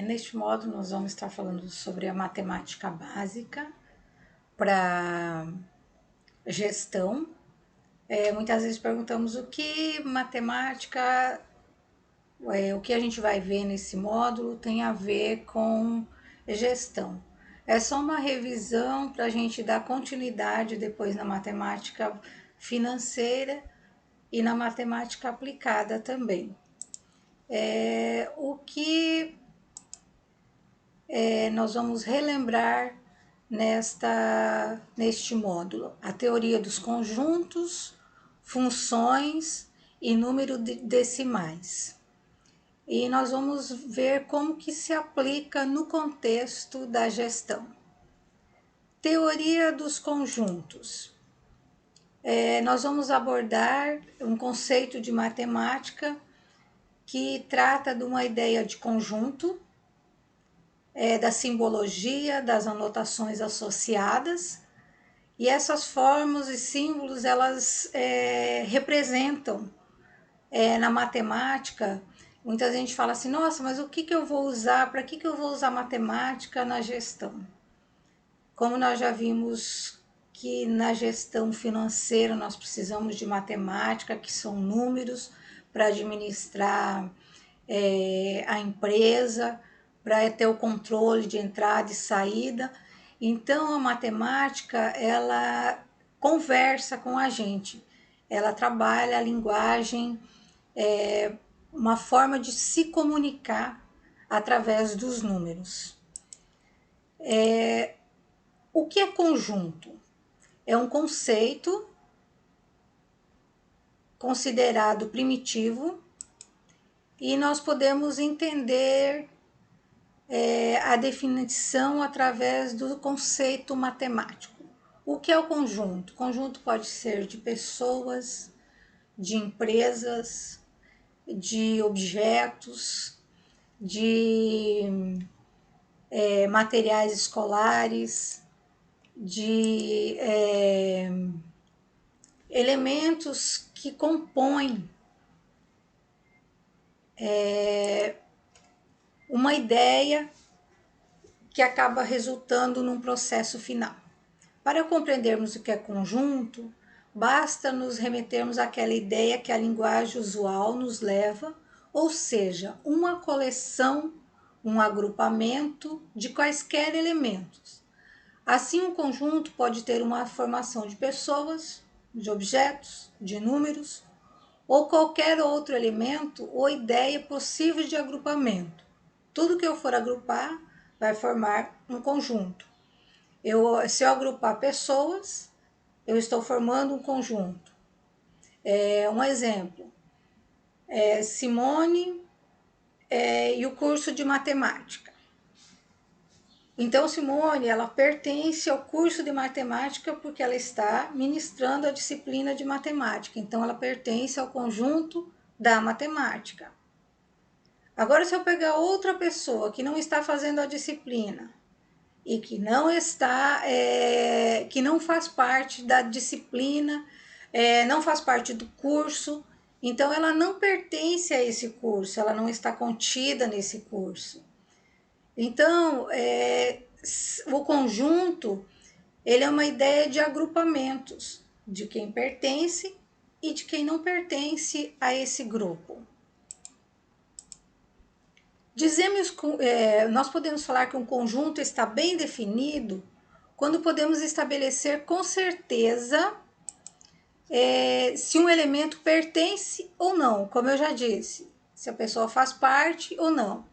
Neste módulo, nós vamos estar falando sobre a matemática básica para gestão. Muitas vezes perguntamos o que matemática, o que a gente vai ver nesse módulo tem a ver com gestão. É só uma revisão para a gente dar continuidade depois na matemática financeira e na matemática aplicada também. O que nós vamos relembrar neste módulo? A teoria dos conjuntos, funções e número decimais. E nós vamos ver como que se aplica no contexto da gestão. Teoria dos conjuntos. Nós vamos abordar um conceito de matemática que trata de uma ideia de conjunto, da simbologia, das anotações associadas, e essas formas e símbolos, elas representam na matemática. Muita gente fala assim, nossa, mas o que eu vou usar, para que eu vou usar matemática na gestão? Como nós já vimos que na gestão financeira nós precisamos de matemática, que são números, para administrar a empresa, para ter o controle de entrada e saída. Então a matemática, ela conversa com a gente, ela trabalha a linguagem, uma forma de se comunicar através dos números. O que é conjunto? É um conceito considerado primitivo e nós podemos entender a definição através do conceito matemático. O que é o conjunto? O conjunto pode ser de pessoas, de empresas, de objetos, de materiais escolares, de elementos que compõem uma ideia que acaba resultando num processo final. Para compreendermos o que é conjunto, basta nos remetermos àquela ideia que a linguagem usual nos leva, ou seja, uma coleção, um agrupamento de quaisquer elementos. Assim, um conjunto pode ter uma formação de pessoas, de objetos, de números, ou qualquer outro elemento ou ideia possível de agrupamento. Tudo que eu for agrupar vai formar um conjunto. Se eu agrupar pessoas, eu estou formando um conjunto. Um exemplo, Simone e o curso de matemática. Então, Simone, ela pertence ao curso de matemática porque ela está ministrando a disciplina de matemática. Então, ela pertence ao conjunto da matemática. Agora, se eu pegar outra pessoa que não está fazendo a disciplina e que não faz parte da disciplina, não faz parte do curso, então ela não pertence a esse curso, ela não está contida nesse curso. Então, o conjunto, ele é uma ideia de agrupamentos, de quem pertence e de quem não pertence a esse grupo. Nós podemos falar que um conjunto está bem definido quando podemos estabelecer com certeza se um elemento pertence ou não, como eu já disse, se a pessoa faz parte ou não.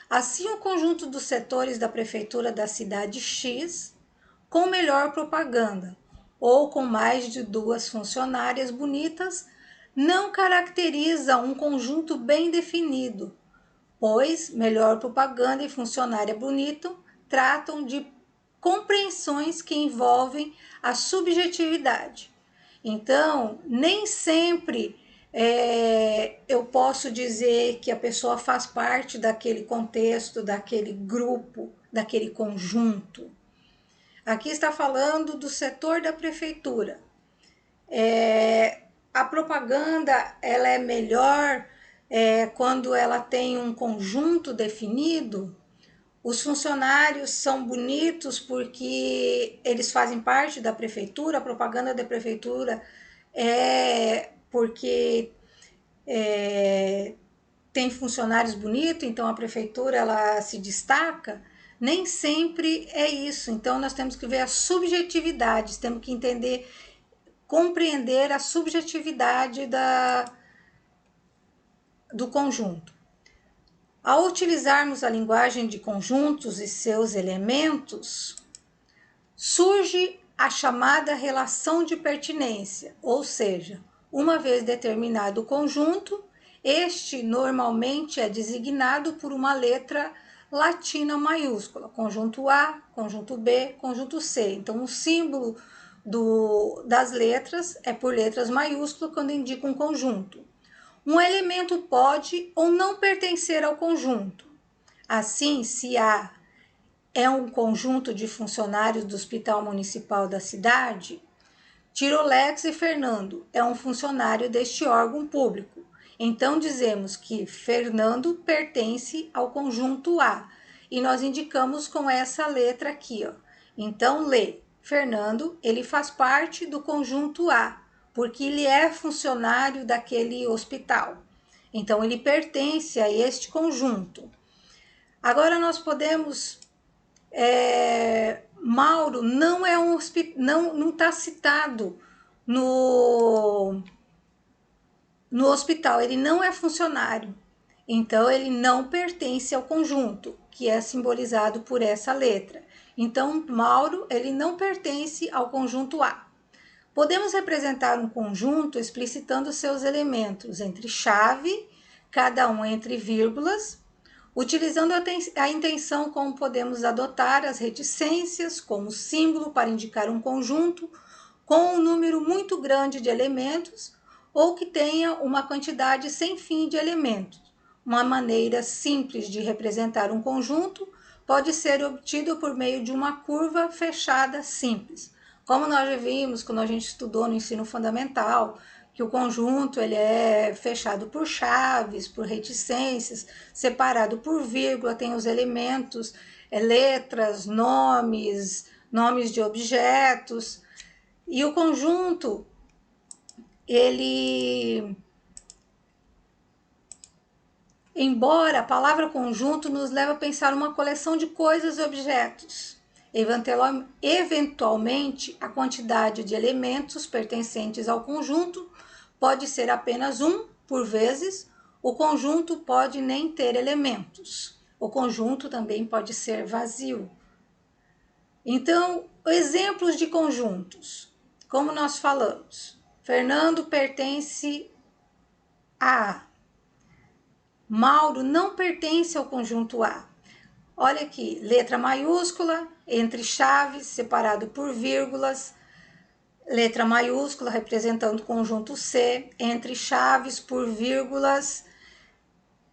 Assim, o conjunto dos setores da prefeitura da cidade X, com melhor propaganda, ou com mais de 2 funcionárias bonitas, não caracteriza um conjunto bem definido, pois melhor propaganda e funcionária bonita tratam de compreensões que envolvem a subjetividade. Então, nem sempre eu posso dizer que a pessoa faz parte daquele contexto, daquele grupo, daquele conjunto. Aqui está falando do setor da prefeitura. A propaganda, ela é melhor quando ela tem um conjunto definido, os funcionários são bonitos porque eles fazem parte da prefeitura, a propaganda da prefeitura é porque tem funcionários bonitos, então a prefeitura ela se destaca. Nem sempre é isso. Então nós temos que ver as subjetividades, temos que entender, compreender a subjetividade do conjunto. Ao utilizarmos a linguagem de conjuntos e seus elementos, surge a chamada relação de pertinência, ou seja, uma vez determinado o conjunto, este normalmente é designado por uma letra latina maiúscula, conjunto A, conjunto B, conjunto C. Então, o símbolo das letras é por letras maiúsculas quando indica um conjunto. Um elemento pode ou não pertencer ao conjunto. Assim, se A é um conjunto de funcionários do Hospital Municipal da cidade, Tirolex e Fernando é um funcionário deste órgão público. Então, dizemos que Fernando pertence ao conjunto A. E nós indicamos com essa letra aqui, ó. Então, lê. Fernando, ele faz parte do conjunto A, porque ele é funcionário daquele hospital. Então, ele pertence a este conjunto. Agora, nós podemos... Mauro não é não está citado no hospital, ele não é funcionário, então ele não pertence ao conjunto, que é simbolizado por essa letra. Então, Mauro, ele não pertence ao conjunto A. Podemos representar um conjunto explicitando seus elementos entre chave, cada um entre vírgulas, utilizando a intenção como podemos adotar as reticências como símbolo para indicar um conjunto com um número muito grande de elementos ou que tenha uma quantidade sem fim de elementos. Uma maneira simples de representar um conjunto pode ser obtida por meio de uma curva fechada simples. Como nós já vimos quando a gente estudou no ensino fundamental, que o conjunto ele é fechado por chaves, por reticências, separado por vírgula, tem os elementos, letras, nomes de objetos. E o conjunto, ele... Embora a palavra conjunto nos leve a pensar uma coleção de coisas e objetos, eventualmente a quantidade de elementos pertencentes ao conjunto pode ser apenas um, por vezes, o conjunto pode nem ter elementos. O conjunto também pode ser vazio. Então, exemplos de conjuntos. Como nós falamos, Fernando pertence a A. Mauro não pertence ao conjunto A. Olha aqui, letra maiúscula, entre chaves, separado por vírgulas, letra maiúscula representando o conjunto C, entre chaves por vírgulas.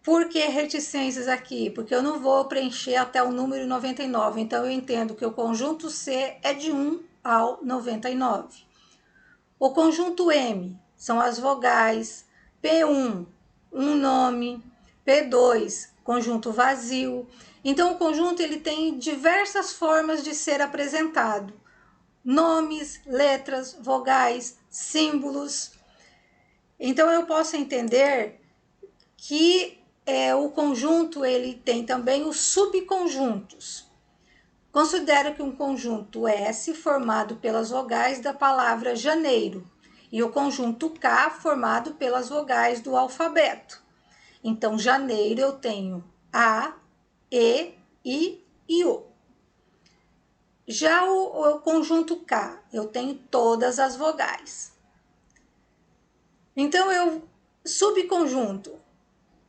Por que reticências aqui? Porque eu não vou preencher até o número 99, então eu entendo que o conjunto C é de 1 ao 99. O conjunto M são as vogais, P1, um nome, P2, conjunto vazio. Então, o conjunto ele tem diversas formas de ser apresentado. Nomes, letras, vogais, símbolos. Então, eu posso entender que o conjunto ele tem também os subconjuntos. Considero que um conjunto S formado pelas vogais da palavra janeiro e o conjunto K formado pelas vogais do alfabeto. Então, janeiro eu tenho A, E, I e O. Já o conjunto K, eu tenho todas as vogais. Então, subconjunto,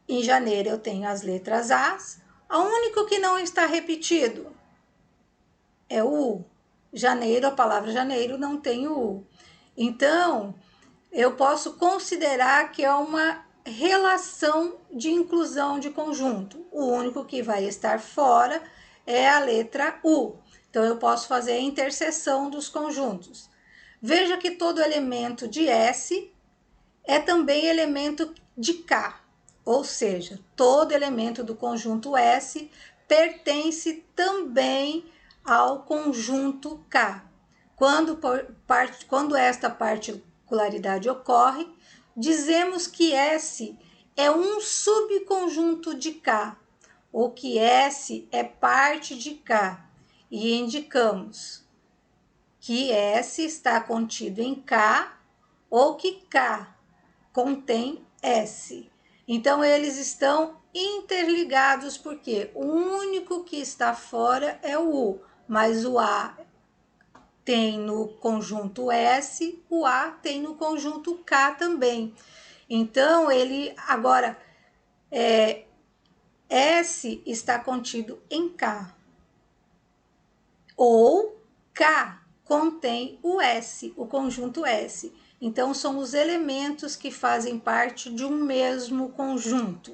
em janeiro eu tenho as letras As, o único que não está repetido é o U. Janeiro, a palavra janeiro não tem o U. Então, eu posso considerar que é uma relação de inclusão de conjunto. O único que vai estar fora é a letra U. Então, eu posso fazer a interseção dos conjuntos. Veja que todo elemento de S é também elemento de K. ou seja, todo elemento do conjunto S pertence também ao conjunto K. Quando esta particularidade ocorre, dizemos que S é um subconjunto de K, ou que S é parte de K, e indicamos que S está contido em K ou que K contém S. Então, eles estão interligados, porque o único que está fora é o U, mas o A tem no conjunto S, o A tem no conjunto K também. Então, S está contido em K, ou K contém o S, o conjunto S. Então, são os elementos que fazem parte de um mesmo conjunto.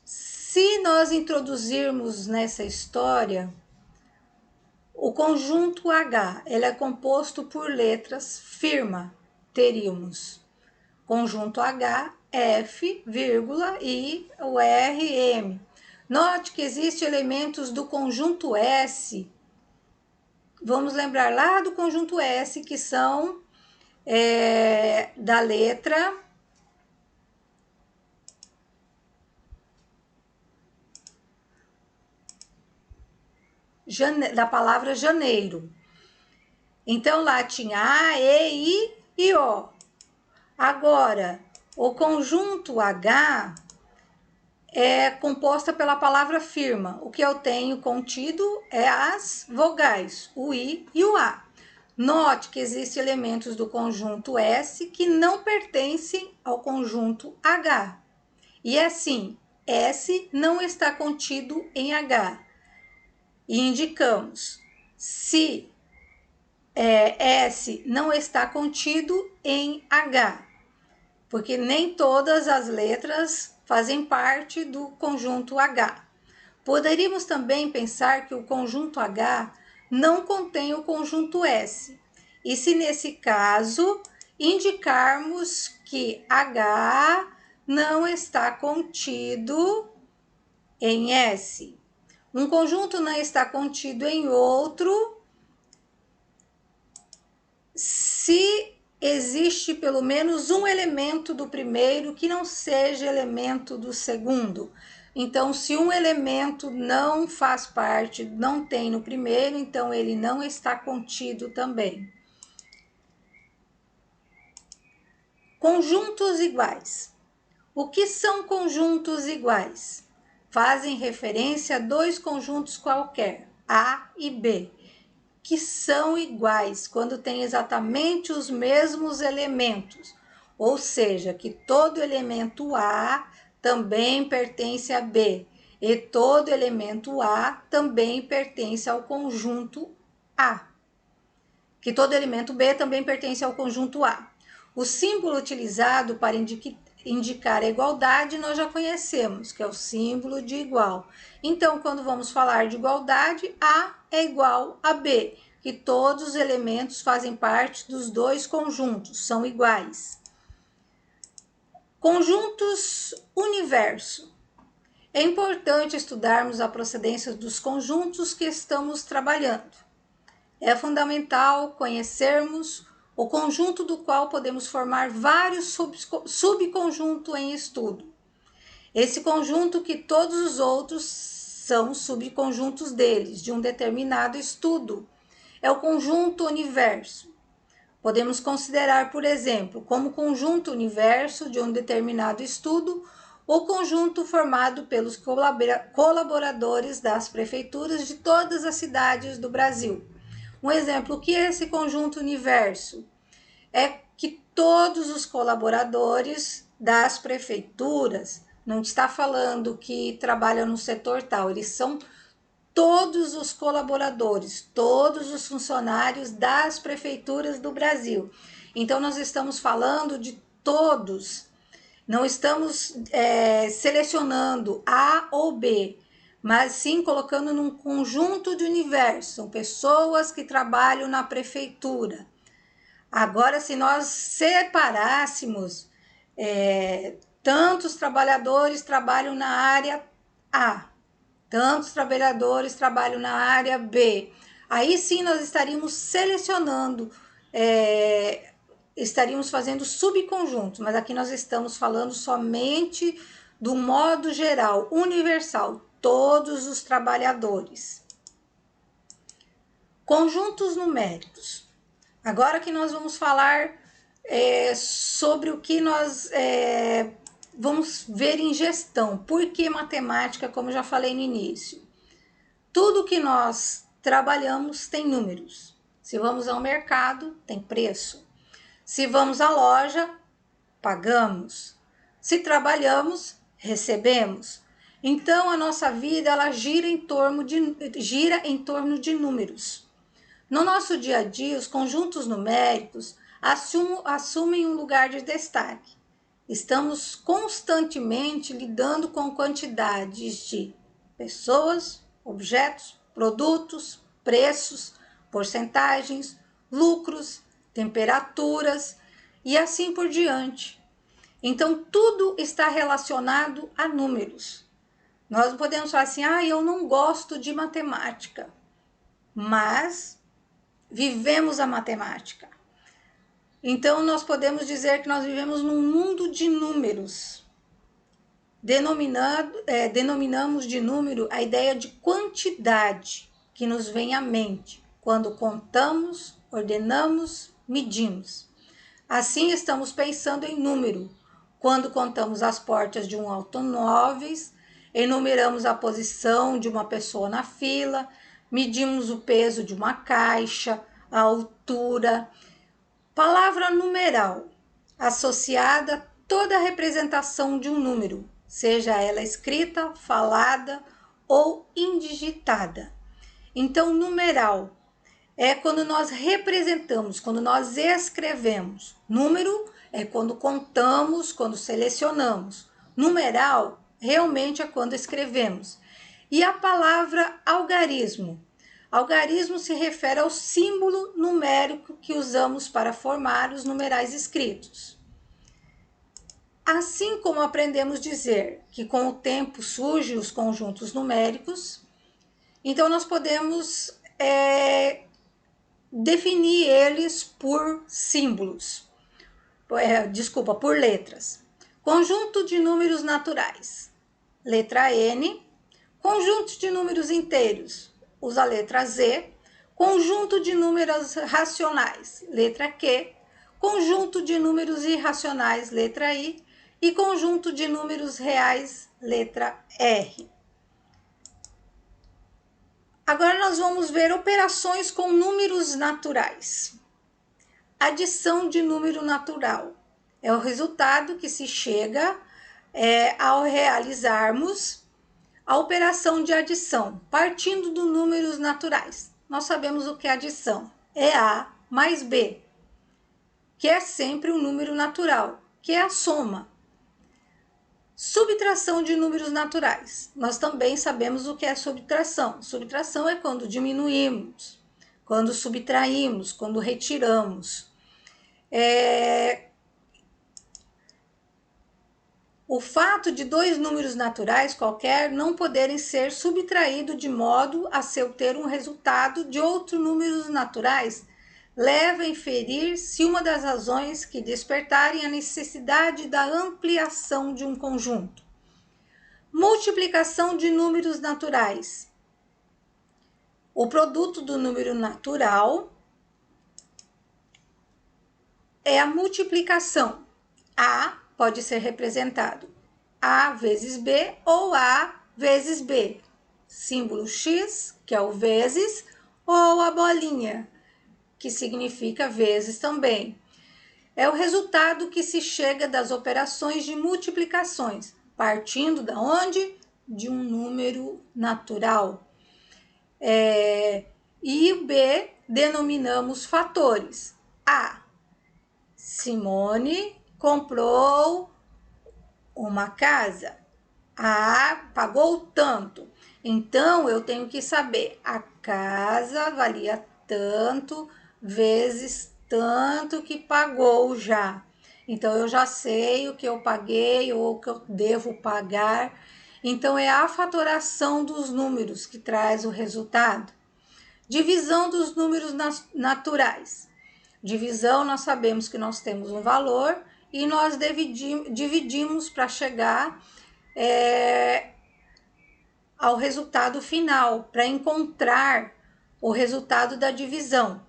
Se nós introduzirmos nessa história, o conjunto H, ele é composto por letras firma. Teríamos conjunto H, F, vírgula, e o R, M. Note que existem elementos do conjunto S. Vamos lembrar lá do conjunto S, que são da letra da palavra janeiro. Então, lá tinha A, E, I e O. Agora, o conjunto H é composta pela palavra firma. O que eu tenho contido é as vogais, o I e o A. Note que existem elementos do conjunto S que não pertencem ao conjunto H. E assim, S não está contido em H. E indicamos se S não está contido em H, porque nem todas as letras fazem parte do conjunto H. Poderíamos também pensar que o conjunto H não contém o conjunto S. E se nesse caso indicarmos que H não está contido em S. Um conjunto não está contido em outro se existe pelo menos um elemento do primeiro que não seja elemento do segundo. Então, se um elemento não faz parte, não tem no primeiro, então ele não está contido também. Conjuntos iguais. O que são conjuntos iguais? Fazem referência a dois conjuntos qualquer, A e B, que são iguais quando tem exatamente os mesmos elementos, ou seja, que todo elemento A também pertence a B e todo elemento A também pertence ao conjunto A, que todo elemento B também pertence ao conjunto A. O símbolo utilizado para indicar a igualdade nós já conhecemos, que é o símbolo de igual. Então, quando vamos falar de igualdade, A é igual a B, que todos os elementos fazem parte dos dois conjuntos, são iguais. Conjuntos universo. É importante estudarmos a procedência dos conjuntos que estamos trabalhando. É fundamental conhecermos o conjunto do qual podemos formar vários subconjuntos em estudo. Esse conjunto que todos os outros são subconjuntos deles, de um determinado estudo, é o conjunto universo. Podemos considerar, por exemplo, como conjunto universo de um determinado estudo, o conjunto formado pelos colaboradores das prefeituras de todas as cidades do Brasil. Um exemplo, o que é esse conjunto universo? É que todos os colaboradores das prefeituras, não está falando que trabalham no setor tal, eles são todos os colaboradores, todos os funcionários das prefeituras do Brasil. Então, nós estamos falando de todos, não estamos selecionando A ou B, mas sim colocando num conjunto de universo, são pessoas que trabalham na prefeitura. Agora, se nós separássemos tantos trabalhadores trabalham na área A, tantos trabalhadores trabalham na área B. Aí sim nós estaríamos selecionando, estaríamos fazendo subconjuntos, mas aqui nós estamos falando somente do modo geral, universal, todos os trabalhadores. Conjuntos numéricos. Agora que nós vamos falar sobre o que nós vamos ver em gestão. Por que matemática, como eu já falei no início? Tudo que nós trabalhamos tem números. Se vamos ao mercado, tem preço. Se vamos à loja, pagamos. Se trabalhamos, recebemos. Então, a nossa vida ela gira em torno de números. No nosso dia a dia, os conjuntos numéricos assumem um lugar de destaque. Estamos constantemente lidando com quantidades de pessoas, objetos, produtos, preços, porcentagens, lucros, temperaturas e assim por diante. Então, tudo está relacionado a números. Nós podemos falar assim, eu não gosto de matemática, mas vivemos a matemática. Então, nós podemos dizer que nós vivemos num mundo de números. Denominamos de número a ideia de quantidade que nos vem à mente quando contamos, ordenamos, medimos. Assim, estamos pensando em número quando contamos as portas de um automóvel, enumeramos a posição de uma pessoa na fila, medimos o peso de uma caixa, a altura. Palavra numeral, associada a toda a representação de um número, seja ela escrita, falada ou indigitada. Então, numeral é quando nós representamos, quando nós escrevemos. Número é quando contamos, quando selecionamos. Numeral realmente é quando escrevemos. E a palavra algarismo. Algarismo se refere ao símbolo numérico que usamos para formar os numerais escritos. Assim como aprendemos a dizer que com o tempo surgem os conjuntos numéricos, então nós podemos definir eles por símbolos, por letras. Conjunto de números naturais, letra N. Conjunto de números inteiros, usa a letra Z. Conjunto de números racionais, letra Q. Conjunto de números irracionais, letra I. E conjunto de números reais, letra R. Agora nós vamos ver operações com números naturais. Adição de número natural é o resultado que se chega ao realizarmos a operação de adição, partindo dos números naturais. Nós sabemos o que é adição. É A mais B, que é sempre um número natural, que é a soma. Subtração de números naturais. Nós também sabemos o que é subtração. Subtração é quando diminuímos, quando subtraímos, quando retiramos. O fato de dois números naturais qualquer não poderem ser subtraídos de modo a se obter um resultado de outros números naturais leva a inferir se uma das razões que despertarem a necessidade da ampliação de um conjunto. Multiplicação de números naturais. O produto do número natural é a multiplicação. A pode ser representado A vezes B ou A vezes B. Símbolo X, que é o vezes, ou a bolinha, que significa vezes também. É o resultado que se chega das operações de multiplicações, partindo de onde? De um número natural. E o B denominamos fatores. A. Simone comprou uma casa. A pagou tanto. Então, eu tenho que saber, a casa valia tanto vezes tanto que pagou já. Então, eu já sei o que eu paguei ou o que eu devo pagar. Então, é a fatoração dos números que traz o resultado. Divisão dos números naturais. Divisão, nós sabemos que nós temos um valor e nós dividimos para chegar ao resultado final, para encontrar o resultado da divisão.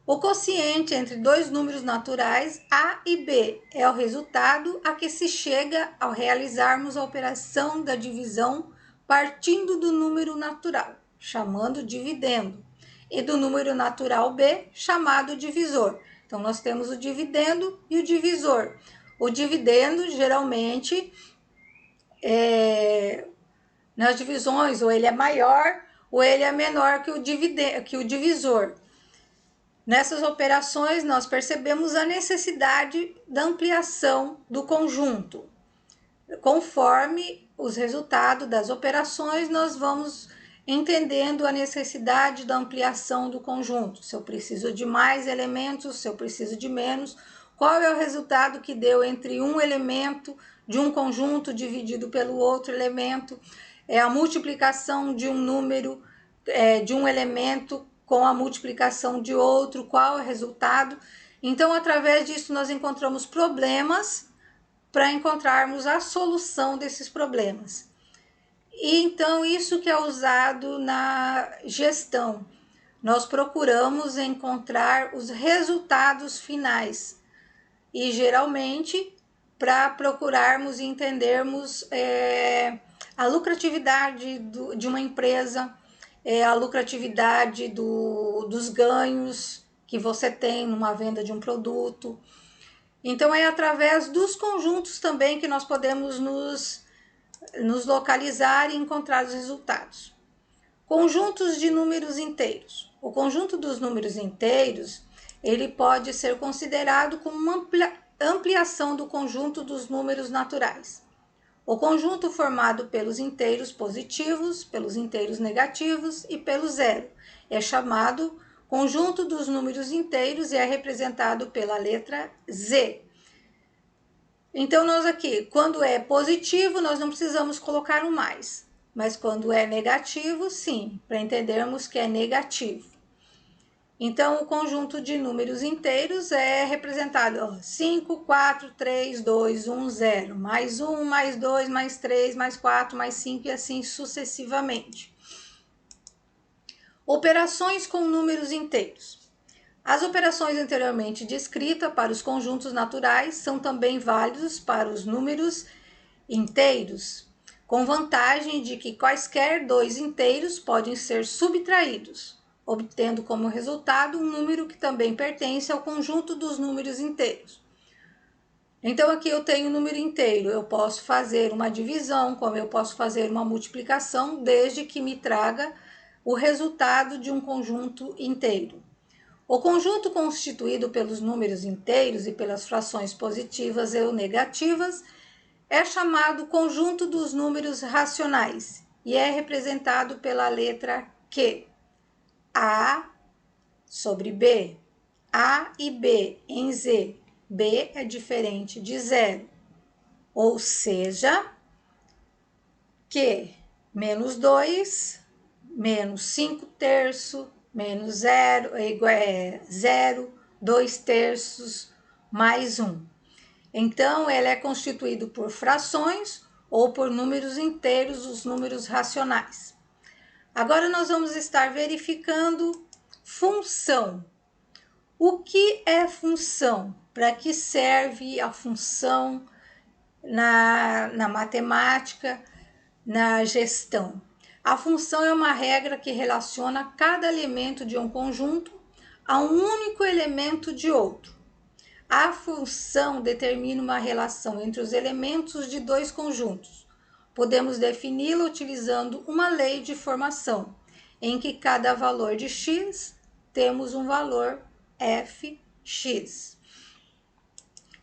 O quociente entre dois números naturais, A e B, é o resultado a que se chega ao realizarmos a operação da divisão partindo do número natural, chamando dividendo, e do número natural B, chamado divisor. Então, nós temos o dividendo e o divisor. O dividendo, geralmente, nas divisões, ou ele é maior ou ele é menor que o divisor. Nessas operações, nós percebemos a necessidade da ampliação do conjunto. Conforme os resultados das operações, nós vamos entendendo a necessidade da ampliação do conjunto. Se eu preciso de mais elementos, se eu preciso de menos, qual é o resultado que deu entre um elemento de um conjunto dividido pelo outro elemento, é a multiplicação de um número, de um elemento com a multiplicação de outro, qual é o resultado. Então, através disso, nós encontramos problemas para encontrarmos a solução desses problemas. E então, isso que é usado na gestão. Nós procuramos encontrar os resultados finais. E, geralmente, para procurarmos e entendermos a lucratividade de uma empresa, a lucratividade dos ganhos que você tem numa venda de um produto. Então, é através dos conjuntos também que nós podemos nos localizar e encontrar os resultados. Conjuntos de números inteiros. O conjunto dos números inteiros, ele pode ser considerado como uma ampliação do conjunto dos números naturais. O conjunto formado pelos inteiros positivos, pelos inteiros negativos e pelo zero é chamado conjunto dos números inteiros e é representado pela letra Z. Então, nós aqui, quando é positivo, nós não precisamos colocar um mais, mas quando é negativo, sim, para entendermos que é negativo. Então, o conjunto de números inteiros é representado 5, 4, 3, 2, 1, 0, mais 1, mais 2, mais 3, mais 4, mais 5 e assim sucessivamente. Operações com números inteiros. As operações anteriormente descritas para os conjuntos naturais são também válidos para os números inteiros, com vantagem de que quaisquer dois inteiros podem ser subtraídos, obtendo como resultado um número que também pertence ao conjunto dos números inteiros. Então, aqui eu tenho um número inteiro, eu posso fazer uma divisão, como eu posso fazer uma multiplicação, desde que me traga o resultado de um conjunto inteiro. O conjunto constituído pelos números inteiros e pelas frações positivas ou negativas é chamado conjunto dos números racionais e é representado pela letra Q. A sobre B, A e B em Z, B é diferente de zero, ou seja, Q menos 2, menos 5 terços, menos 0 é igual a 0, 2 terços, mais 1. Então, ela é constituído por frações ou por números inteiros, os números racionais. Agora, nós vamos estar verificando função. O que é função? Para que serve a função na matemática, na gestão? A função é uma regra que relaciona cada elemento de um conjunto a um único elemento de outro. A função determina uma relação entre os elementos de dois conjuntos. Podemos defini-la utilizando uma lei de formação, em que cada valor de x temos um valor fx,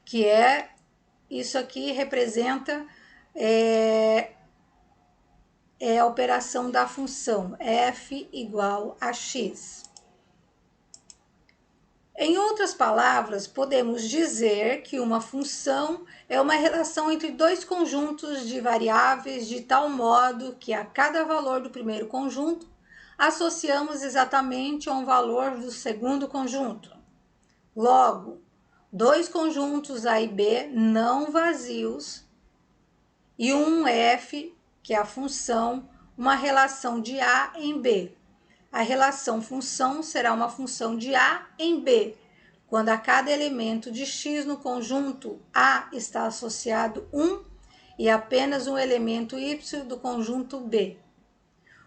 que é isso aqui representa a operação da função f igual a x. Em outras palavras, podemos dizer que uma função é uma relação entre dois conjuntos de variáveis de tal modo que a cada valor do primeiro conjunto associamos exatamente a um valor do segundo conjunto. Logo, dois conjuntos A e B não vazios e um f, que é a função, uma relação de A em B. A relação função será uma função de A em B, quando a cada elemento de X no conjunto A está associado 1 e apenas um elemento Y do conjunto B.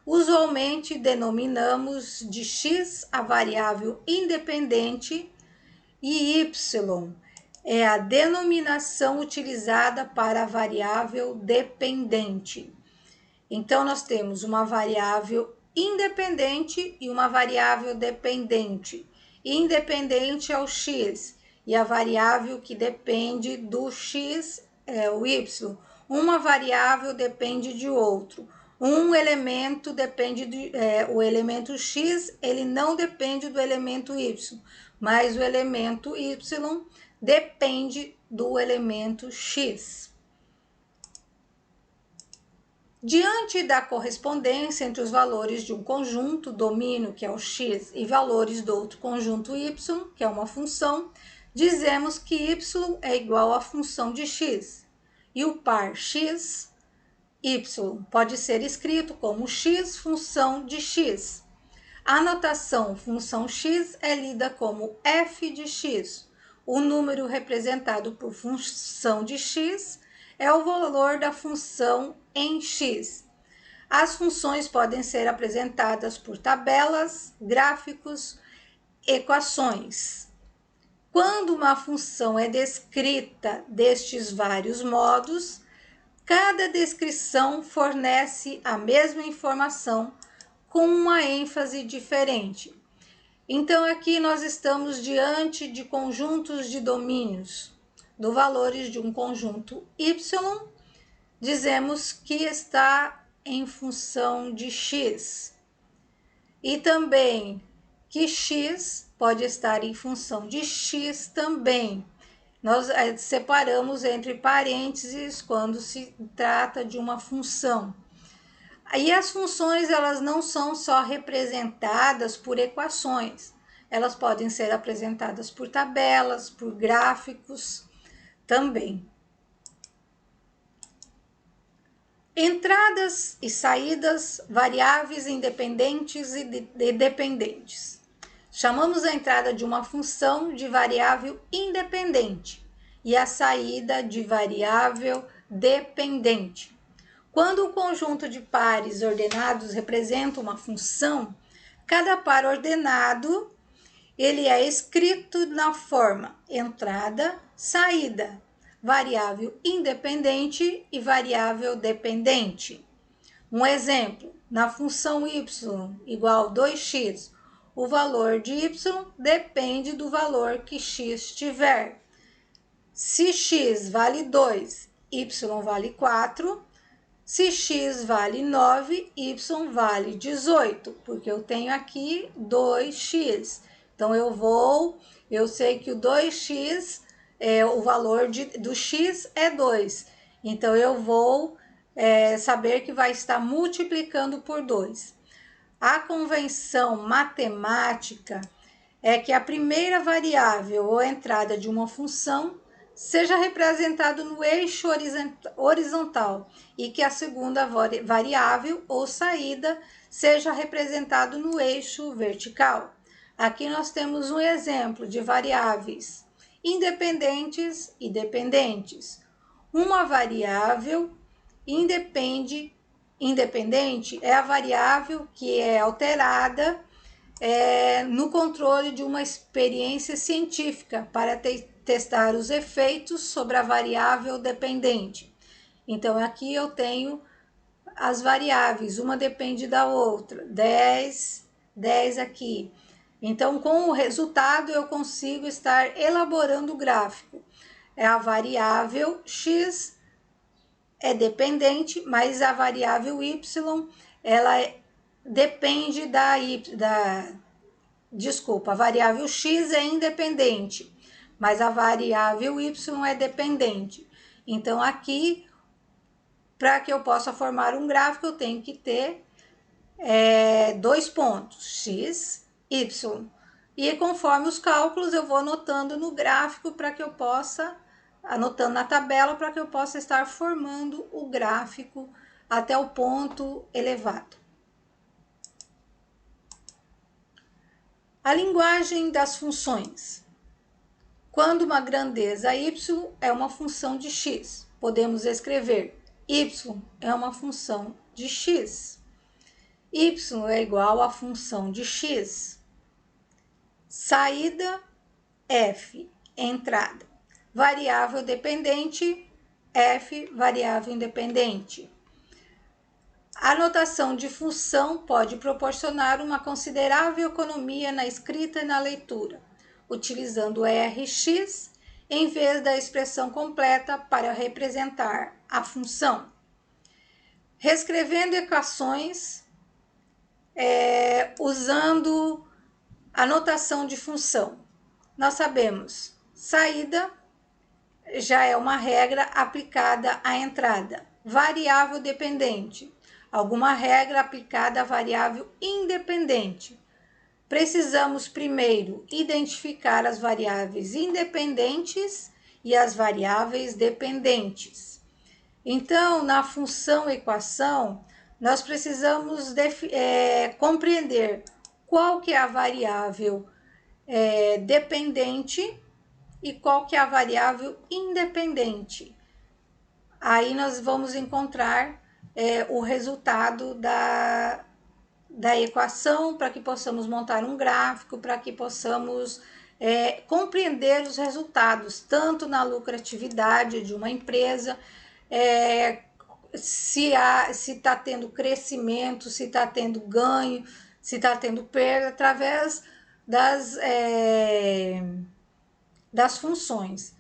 Usualmente denominamos de X a variável independente e Y é a denominação utilizada para a variável dependente. Então, nós temos uma variável independente e uma variável dependente. Independente é o x e a variável que depende do x é o y. Uma variável depende de outro. Um elemento depende o elemento x, ele não depende do elemento y, mas o elemento y depende do elemento x. Diante da correspondência entre os valores de um conjunto, domínio, que é o x, e valores do outro conjunto y, que é uma função, dizemos que y é igual à função de x. E o par x, y, pode ser escrito como x função de x. A notação função x é lida como f de x. O número representado por função de x é o valor da função em x. As funções podem ser apresentadas por tabelas, gráficos, equações. Quando uma função é descrita destes vários modos, cada descrição fornece a mesma informação com uma ênfase diferente. Então, aqui nós estamos diante de conjuntos de domínios do valores de um conjunto y, dizemos que está em função de x. E também que x pode estar em função de x também. Nós separamos entre parênteses quando se trata de uma função. E as funções, elas não são só representadas por equações, elas podem ser apresentadas por tabelas, por gráficos também. Entradas e saídas, variáveis independentes e dependentes. Chamamos a entrada de uma função de variável independente e a saída de variável dependente. Quando o conjunto de pares ordenados representa uma função, cada par ordenado ele é escrito na forma entrada, saída, variável independente e variável dependente. Um exemplo, na função y igual a 2x, o valor de y depende do valor que x tiver. Se x vale 2, y vale 4, se x vale 9, y vale 18, porque eu tenho aqui 2x. Então, eu sei que o 2x, o valor do x é 2. Então, eu vou saber que vai estar multiplicando por 2. A convenção matemática é que a primeira variável ou entrada de uma função seja representado no eixo horizontal e que a segunda variável ou saída seja representado no eixo vertical. Aqui nós temos um exemplo de variáveis independentes e dependentes. Uma variável independente é a variável que é alterada no controle de uma experiência científica para testar os efeitos sobre a variável dependente. Então, aqui eu tenho as variáveis, uma depende da outra, 10 aqui. Então, com o resultado, eu consigo estar elaborando o gráfico. A variável x é dependente, mas a variável y, ela depende Desculpa, a variável x é independente, mas a variável y é dependente. Então, aqui, para que eu possa formar um gráfico, eu tenho que ter dois pontos, x, y. E conforme os cálculos, eu vou anotando no gráfico para que eu possa, anotando na tabela, para que eu possa estar formando o gráfico até o ponto elevado. A linguagem das funções. Quando uma grandeza y é uma função de x, podemos escrever y é uma função de x. Y é igual à função de x. Saída, f, entrada. Variável dependente, f, variável independente. A notação de função pode proporcionar uma considerável economia na escrita e na leitura, utilizando Rx em vez da expressão completa para representar a função. Reescrevendo equações usando a notação de função. Nós sabemos, saída já é uma regra aplicada à entrada. Variável dependente, alguma regra aplicada à variável independente. Precisamos primeiro identificar as variáveis independentes e as variáveis dependentes. Então, na função equação, nós precisamos compreender qual que é a variável dependente e qual que é a variável independente. Aí nós vamos encontrar o resultado da equação para que possamos montar um gráfico, para que possamos compreender os resultados, tanto na lucratividade de uma empresa, se está tendo crescimento, se está tendo ganho, se está tendo perda, através das funções.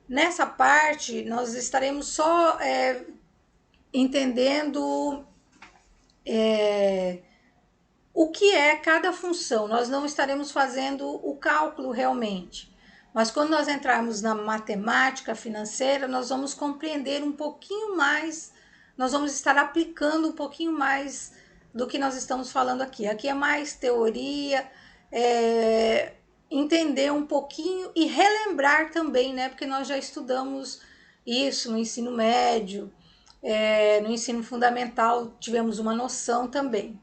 Nessa parte, nós estaremos só entendendo o que é cada função. Nós não estaremos fazendo o cálculo realmente. Mas quando nós entrarmos na matemática financeira, nós vamos compreender um pouquinho mais, nós vamos estar aplicando um pouquinho mais do que nós estamos falando aqui. Aqui é mais teoria, entender um pouquinho e relembrar também, né? Porque nós já estudamos isso no ensino médio, no ensino fundamental tivemos uma noção também.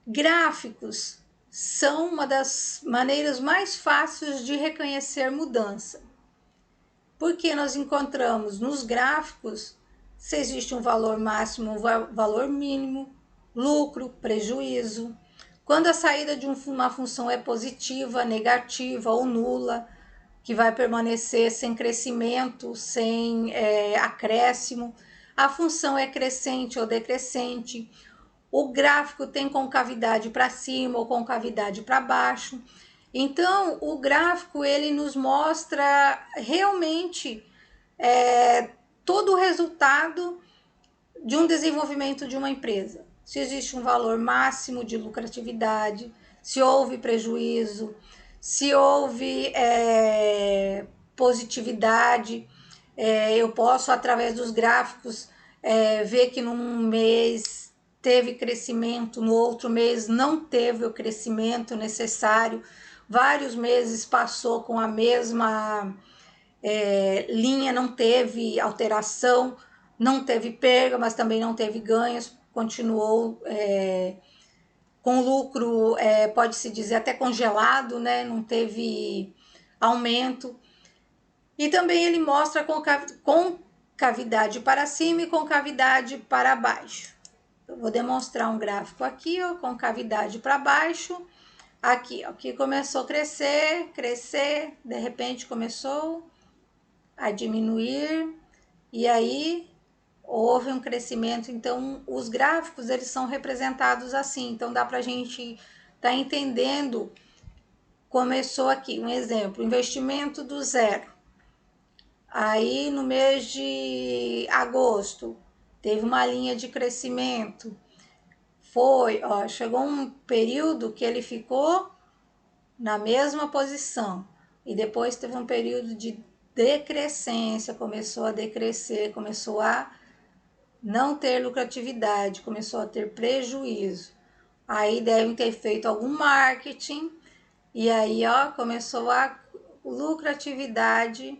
Gráficos são uma das maneiras mais fáceis de reconhecer mudança, porque nós encontramos nos gráficos se existe um valor máximo, um valor mínimo, lucro, prejuízo, quando a saída de uma função é positiva, negativa ou nula, que vai permanecer sem crescimento, sem acréscimo, a função é crescente ou decrescente, o gráfico tem concavidade para cima ou concavidade para baixo. Então, o gráfico ele nos mostra realmente todo o resultado de um desenvolvimento de uma empresa. Se existe um valor máximo de lucratividade, se houve prejuízo, se houve positividade. Eu posso, através dos gráficos, ver que num mês teve crescimento, no outro mês não teve o crescimento necessário, vários meses passou com a mesma linha, não teve alteração, não teve perda, mas também não teve ganhos, continuou com lucro, pode-se dizer até congelado, né? Não teve aumento. E também ele mostra concavidade para cima e concavidade para baixo. Eu vou demonstrar um gráfico aqui, ó, concavidade para baixo. Aqui, ó, que começou a crescer, de repente começou a diminuir, e aí houve um crescimento. Então, os gráficos, eles são representados assim, então dá pra gente tá entendendo. Começou aqui, um exemplo, investimento do zero. Aí, no mês de agosto, teve uma linha de crescimento. Chegou um período que ele ficou na mesma posição. E depois teve um período de decrescência, começou a decrescer, começou a não ter lucratividade, começou a ter prejuízo. Aí devem ter feito algum marketing e aí, ó, começou a lucratividade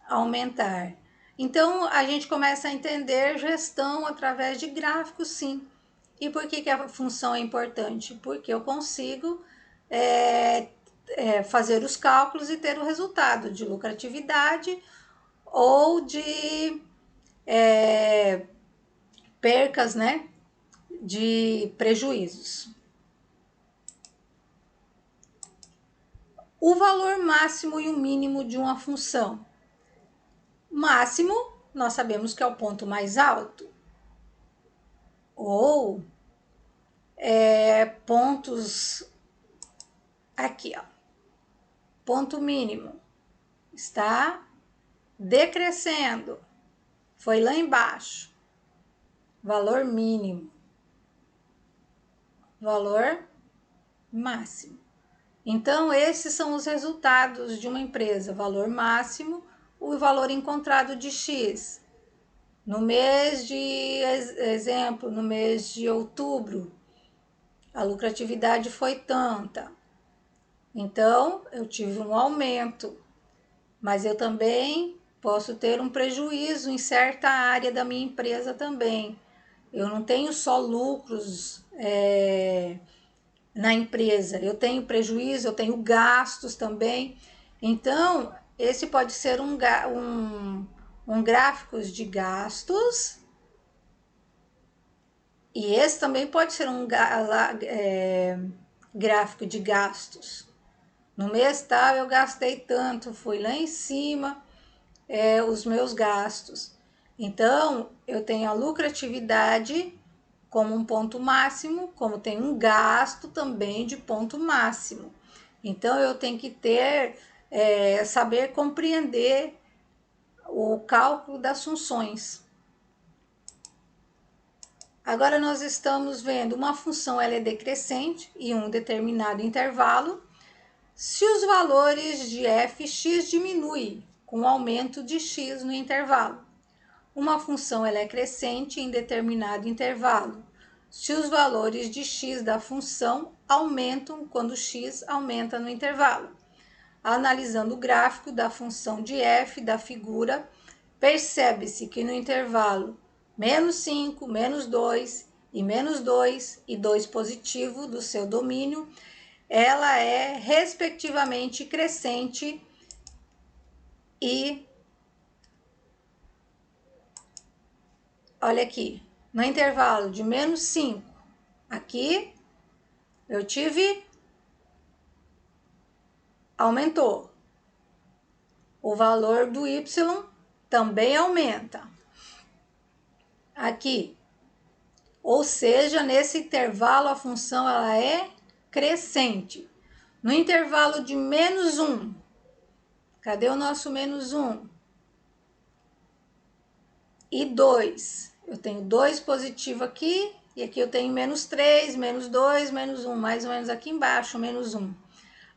aumentar. Então, a gente começa a entender gestão através de gráficos, sim. E por que a função é importante? Porque eu consigo fazer os cálculos e ter o resultado de lucratividade ou de percas, né? De prejuízos. O valor máximo e o mínimo de uma função. Máximo, nós sabemos que é o ponto mais alto. Ou pontos aqui, ó. Ponto mínimo está decrescendo. Foi lá embaixo. Valor mínimo. Valor máximo. Então, esses são os resultados de uma empresa. Valor máximo, o valor encontrado de X. No mês de, exemplo, no mês de outubro, a lucratividade foi tanta. Então, eu tive um aumento, mas eu também posso ter um prejuízo em certa área da minha empresa também. Eu não tenho só lucros na empresa, eu tenho prejuízo, eu tenho gastos também. Então, esse pode ser um gráfico de gastos. E esse também pode ser um gráfico de gastos. No mês tal eu gastei tanto, fui lá em cima os meus gastos. Então, eu tenho a lucratividade como um ponto máximo, como tem um gasto também de ponto máximo. Então, eu tenho que ter, saber compreender o cálculo das funções. Agora nós estamos vendo uma função, ela é decrescente em um determinado intervalo, se os valores de fx diminuem com o aumento de x no intervalo. Uma função, ela é crescente em determinado intervalo, se os valores de x da função aumentam quando x aumenta no intervalo. Analisando o gráfico da função de f da figura, percebe-se que no intervalo menos 5, menos 2 e menos 2 e 2 positivo do seu domínio, ela é respectivamente crescente e olha aqui, no intervalo de menos 5, aqui eu tive, aumentou. O valor do y também aumenta. Aqui, ou seja, nesse intervalo a função ela é crescente. No intervalo de menos 1, cadê o nosso menos 1? E 2. Eu tenho 2 positivo aqui, e aqui eu tenho menos 3, menos 2, menos 1, mais ou menos aqui embaixo, menos 1.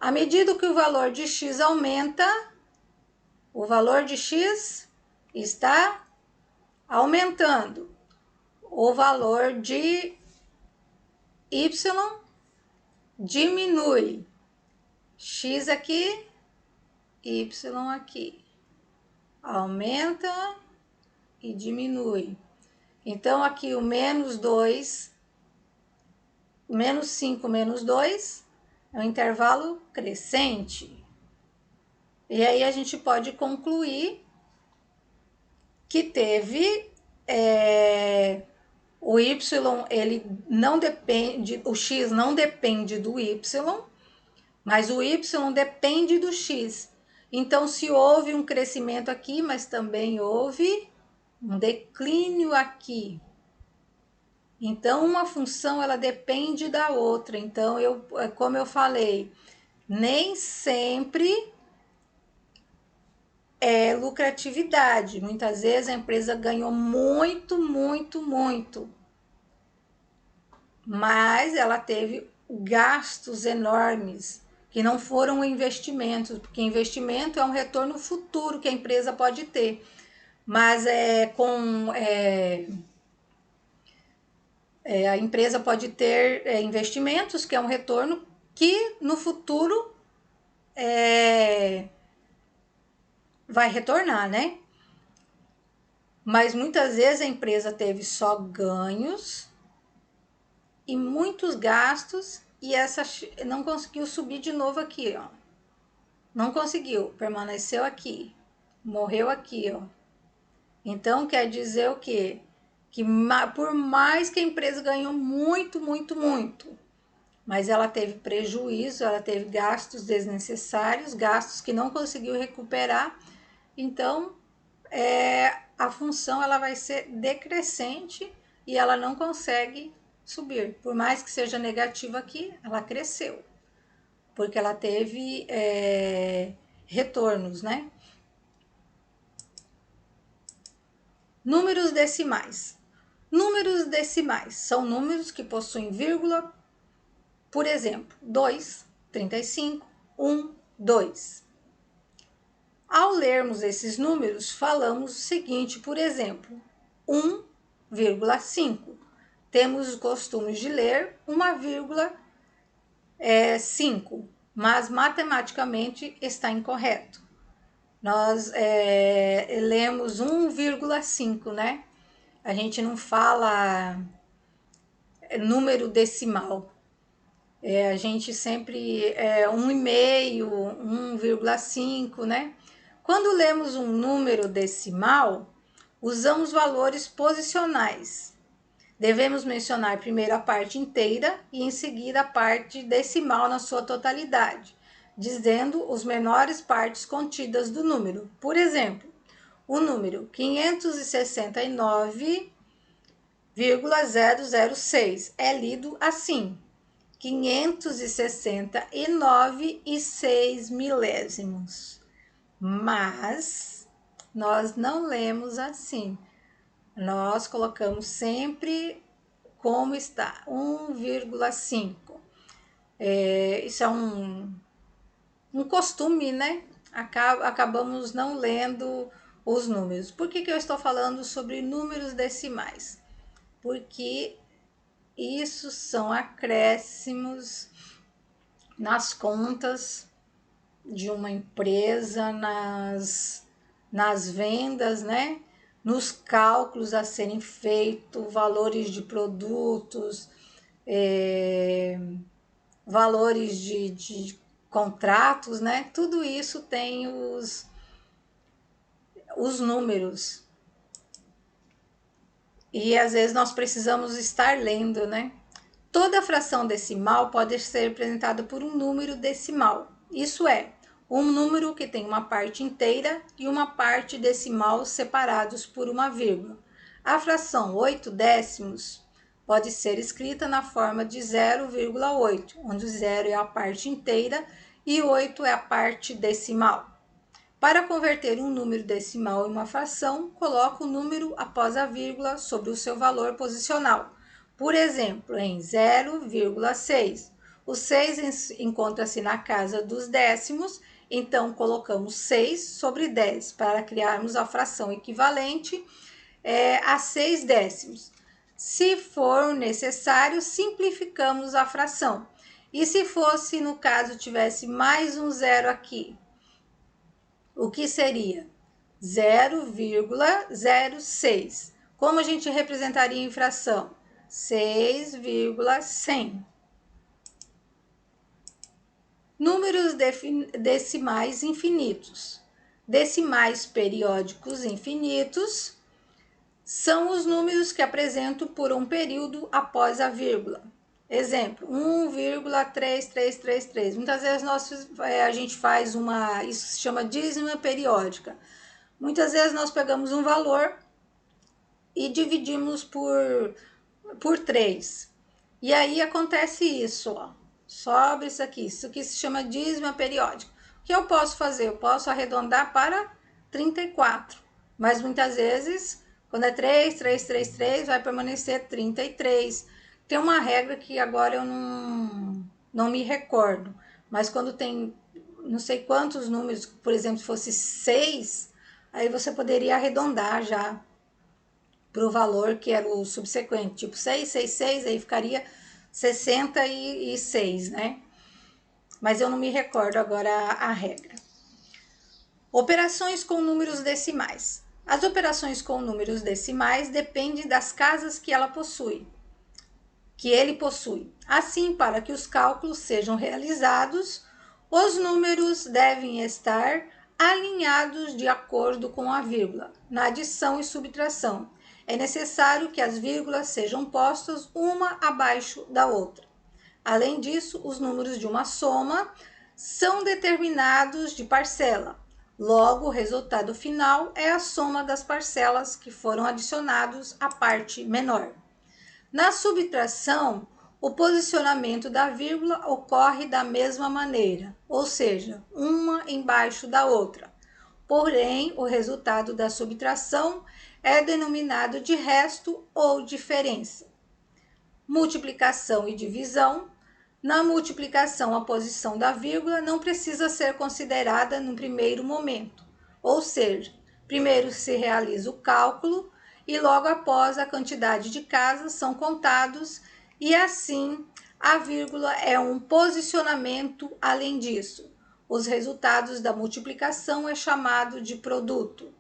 À medida que o valor de x aumenta, o valor de x está aumentando. O valor de y diminui. X aqui, y aqui. Aumenta e diminui. Então, aqui o menos 2, menos 5, menos 2, é um intervalo crescente. E aí a gente pode concluir que teve o y, ele não depende, o x não depende do y, mas o y depende do x. Então, se houve um crescimento aqui, mas também houve um declínio aqui. Então, uma função, ela depende da outra. Então, como eu falei, nem sempre é lucratividade. Muitas vezes a empresa ganhou muito, muito, muito. Mas ela teve gastos enormes. que não foram investimentos, porque investimento é um retorno futuro que a empresa pode ter, mas a empresa pode ter investimentos, que é um retorno que no futuro vai retornar, né? Mas muitas vezes a empresa teve só ganhos e muitos gastos e essa não conseguiu subir de novo aqui, ó. Não conseguiu, permaneceu aqui, morreu aqui, ó. Então quer dizer o quê? Que por mais que a empresa ganhou muito, muito, muito, mas ela teve prejuízo, ela teve gastos desnecessários, gastos que não conseguiu recuperar. Então, a função ela vai ser decrescente e ela não consegue subir. Por mais que seja negativa aqui, ela cresceu, porque ela teve retornos, né? Números decimais. Números decimais são números que possuem vírgula, por exemplo, 2, 35, 1, 2. Ao lermos esses números, falamos o seguinte, por exemplo, 1,5. Temos o costume de ler 1,5, mas matematicamente está incorreto. Nós lemos 1,5, né? A gente não fala número decimal. A gente sempre 1,5, 1,5, né? Quando lemos um número decimal, usamos valores posicionais. Devemos mencionar primeiro a parte inteira e em seguida a parte decimal na sua totalidade, dizendo os menores partes contidas do número. Por exemplo, o número 569,006 é lido assim: 569,6 milésimos. Mas nós não lemos assim. Nós colocamos sempre como está, 1,5. Isso é um costume, né? Acabamos não lendo os números. Por que eu estou falando sobre números decimais? Porque isso são acréscimos nas contas de uma empresa, nas vendas, né? Nos cálculos a serem feitos, valores de produtos, valores de contratos, né? Tudo isso tem os números. E às vezes nós precisamos estar lendo, né? Toda fração decimal pode ser representada por um número decimal. Isso é, um número que tem uma parte inteira e uma parte decimal separados por uma vírgula. A fração 8 décimos pode ser escrita na forma de 0,8, onde o 0 é a parte inteira e 8 é a parte decimal. Para converter um número decimal em uma fração, coloque o número após a vírgula sobre o seu valor posicional. Por exemplo, em 0,6. O 6 encontra-se na casa dos décimos, então colocamos 6 sobre 10 para criarmos a fração equivalente a 6 décimos. Se for necessário, simplificamos a fração. E se fosse, no caso, tivesse mais um zero aqui, o que seria 0,06. Como a gente representaria em fração? 6,100. Números decimais infinitos. Decimais periódicos infinitos são os números que apresentam por um período após a vírgula. Exemplo, 1,3333. Muitas vezes a gente faz isso se chama dízima periódica. Muitas vezes nós pegamos um valor e dividimos por 3. E aí acontece isso, ó. Sobe isso aqui se chama dízima periódica. O que eu posso fazer? Eu posso arredondar para 34. Mas muitas vezes, quando é 3, 3, 3, 3, vai permanecer 33. Tem uma regra que agora eu não me recordo, Mas quando tem não sei quantos números, por exemplo, se fosse 6, aí você poderia arredondar já para o valor que era o subsequente, tipo 666, aí ficaria 66, né? Mas eu não me recordo agora a regra. Operações com números decimais. As operações com números decimais dependem das casas que ele possui. Assim, para que os cálculos sejam realizados, os números devem estar alinhados de acordo com a vírgula. Na adição e subtração, é necessário que as vírgulas sejam postas uma abaixo da outra. Além disso, os números de uma soma são determinados de parcela. Logo, o resultado final é a soma das parcelas que foram adicionados à parte menor. Na subtração, o posicionamento da vírgula ocorre da mesma maneira, ou seja, uma embaixo da outra. Porém, o resultado da subtração é denominado de resto ou diferença. Multiplicação e divisão. Na multiplicação, a posição da vírgula não precisa ser considerada no primeiro momento, ou seja, primeiro se realiza o cálculo e logo após a quantidade de casas são contados e assim a vírgula é um posicionamento além disso. Os resultados da multiplicação é chamado de produto.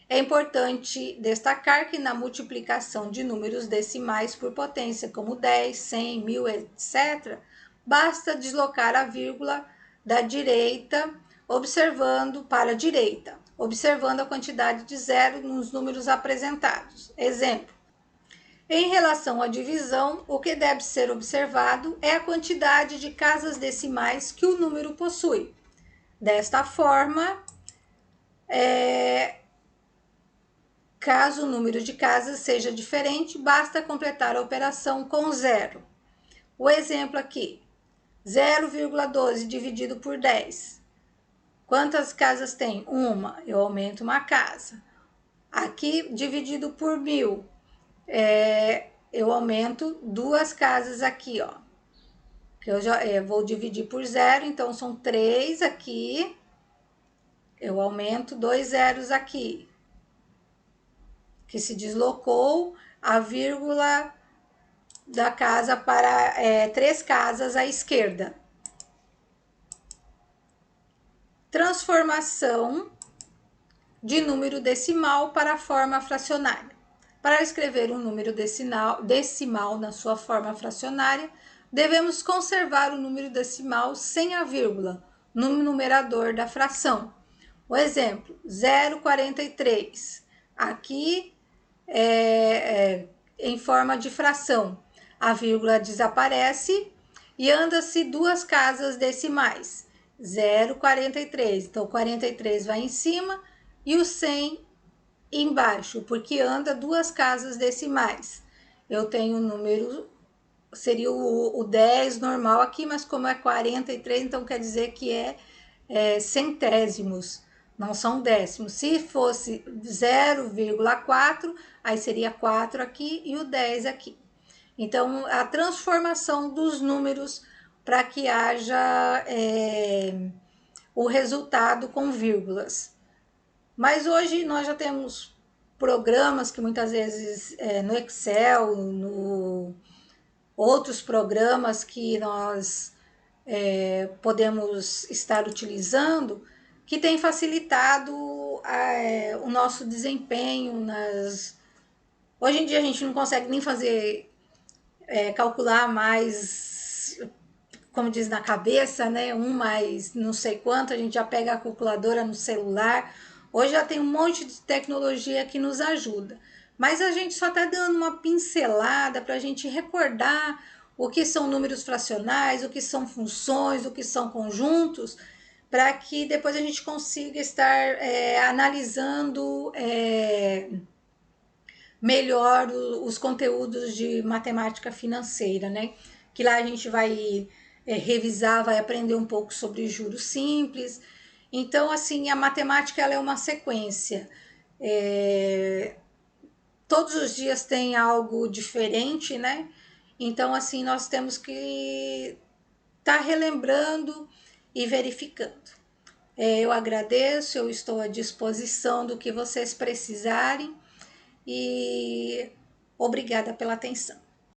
É importante destacar que na multiplicação de números decimais por potência, como 10, 100, 1000, etc., basta deslocar a vírgula da direita, observando para a direita, observando a quantidade de zero nos números apresentados. Exemplo: em relação à divisão, o que deve ser observado é a quantidade de casas decimais que o número possui. Desta forma, caso o número de casas seja diferente, basta completar a operação com zero. O exemplo aqui: 0,12 dividido por 10. Quantas casas tem? Uma. Eu aumento uma casa. Aqui, dividido por 1000. Eu aumento duas casas aqui, ó. Que eu já vou dividir por zero, então são 3 aqui. Eu aumento 2 zeros aqui. Que se deslocou a vírgula da casa para 3 casas à esquerda. Transformação de número decimal para a forma fracionária. Para escrever um número decimal na sua forma fracionária, devemos conservar o número decimal sem a vírgula no numerador da fração. O exemplo: 0,43. Aqui em forma de fração. A vírgula desaparece e anda-se duas casas decimais. 0,43. Então, 43 vai em cima e o 100 embaixo, porque anda duas casas decimais. Eu tenho o número, seria o 10 normal aqui, mas como é 43, então quer dizer que é centésimos, não são décimos. Se fosse 0,4, aí seria 4 aqui e o 10 aqui. Então, a transformação dos números para que haja o resultado com vírgulas. Mas hoje nós já temos programas que muitas vezes no Excel, no outros programas que nós podemos estar utilizando, que tem facilitado o nosso desempenho. Hoje em dia a gente não consegue nem fazer, calcular mais, como diz, na cabeça, né? Um mais não sei quanto, a gente já pega a calculadora no celular. Hoje já tem um monte de tecnologia que nos ajuda. Mas a gente só está dando uma pincelada para a gente recordar o que são números fracionais, o que são funções, o que são conjuntos, para que depois a gente consiga estar analisando melhor os conteúdos de matemática financeira, né? Que lá a gente vai revisar, vai aprender um pouco sobre juros simples. Então, assim, a matemática ela é uma sequência. Todos os dias tem algo diferente, né? Então, assim, nós temos que estar relembrando e verificando. Eu agradeço, eu estou à disposição do que vocês precisarem e obrigada pela atenção.